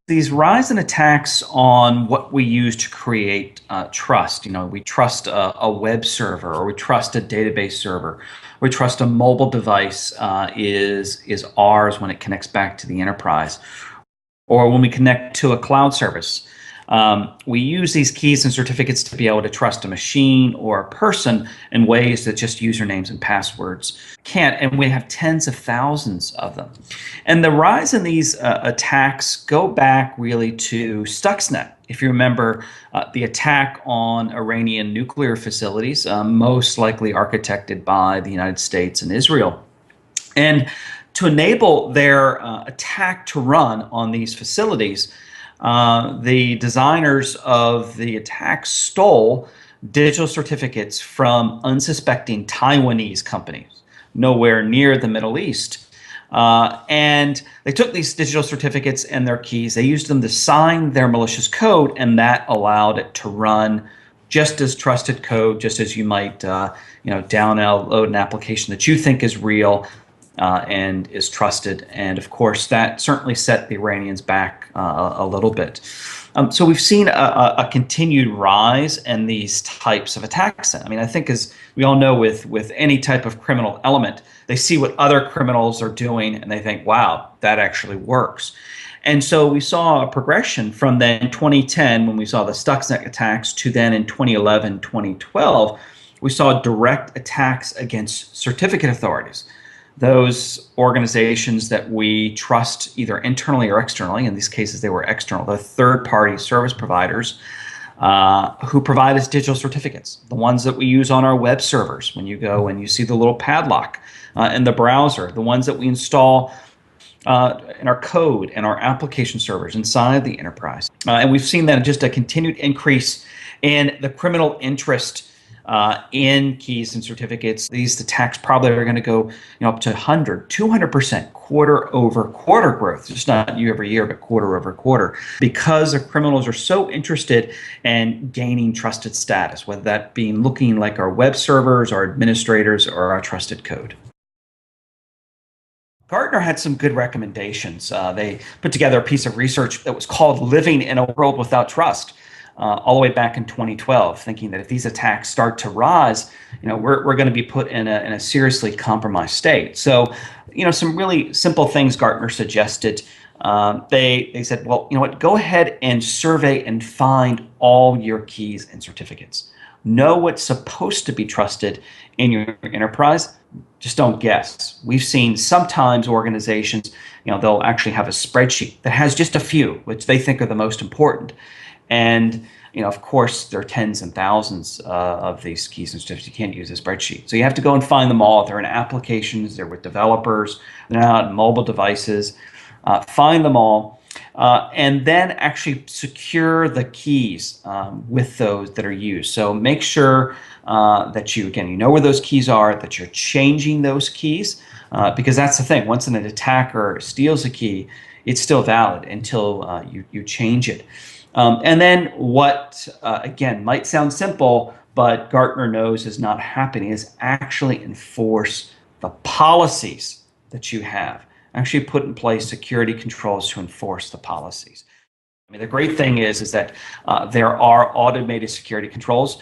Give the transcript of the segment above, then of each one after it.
These rise in attacks on what we use to create trust. We trust a web server, or we trust a database server. We trust a mobile device is ours when it connects back to the enterprise, or when we connect to a cloud service. We use these keys and certificates to be able to trust a machine or a person in ways that just usernames and passwords can't, and we have tens of thousands of them. And the rise in these attacks go back really to Stuxnet. If you remember the attack on Iranian nuclear facilities, most likely architected by the United States and Israel. And to enable their attack to run on these facilities, the designers of the attack stole digital certificates from unsuspecting Taiwanese companies, nowhere near the Middle East. And they took these digital certificates and their keys, they used them to sign their malicious code, and that allowed it to run just as trusted code, just as you might download an application that you think is real and is trusted. And of course, that certainly set the Iranians back a little bit. So we've seen a continued rise in these types of attacks. I mean, I think, as we all know, with any type of criminal element, they see what other criminals are doing and they think, wow, that actually works. And so we saw a progression from then 2010, when we saw the Stuxnet attacks, to then in 2011, 2012, we saw direct attacks against certificate authorities. Those organizations that we trust either internally or externally. In these cases, they were external. The third-party service providers who provide us digital certificates, the ones that we use on our web servers when you go and you see the little padlock in the browser, the ones that we install in our code and our application servers inside the enterprise. And we've seen that just a continued increase in the criminal interest in keys and certificates. These attacks probably are going to go up to 100, 200% quarter over quarter growth, just not year over year, but quarter over quarter, because the criminals are so interested in gaining trusted status, whether that being looking like our web servers, our administrators, or our trusted code. Gartner had some good recommendations. They put together a piece of research that was called Living in a World Without Trust. All the way back in 2012, thinking that if these attacks start to rise, we're going to be put in a seriously compromised state. So, some really simple things Gartner suggested. They said, well, you know what, go ahead and survey and find all your keys and certificates. Know what's supposed to be trusted in your enterprise. Just don't guess. We've seen sometimes organizations, they'll actually have a spreadsheet that has just a few, which they think are the most important. And, of course, there are tens and thousands of these keys and certificates. You can't use a spreadsheet. So you have to go and find them all. They're in applications, they're with developers, they're not on mobile devices. Find them all, and then actually secure the keys with those that are used. So make sure that you know where those keys are, that you're changing those keys, because that's the thing. Once an attacker steals a key, it's still valid until you change it. And then what, again, might sound simple, but Gartner knows is not happening, is actually enforce the policies that you have. Actually put in place security controls to enforce the policies. I mean, the great thing is that there are automated security controls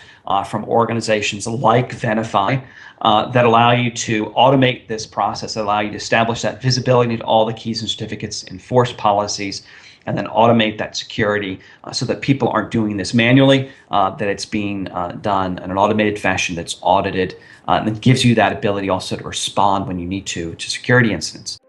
from organizations like Venafi that allow you to automate this process, allow you to establish that visibility into all the keys and certificates, enforce policies, and then automate that security so that people aren't doing this manually, that it's being done in an automated fashion that's audited, and it gives you that ability also to respond when you need to security incidents.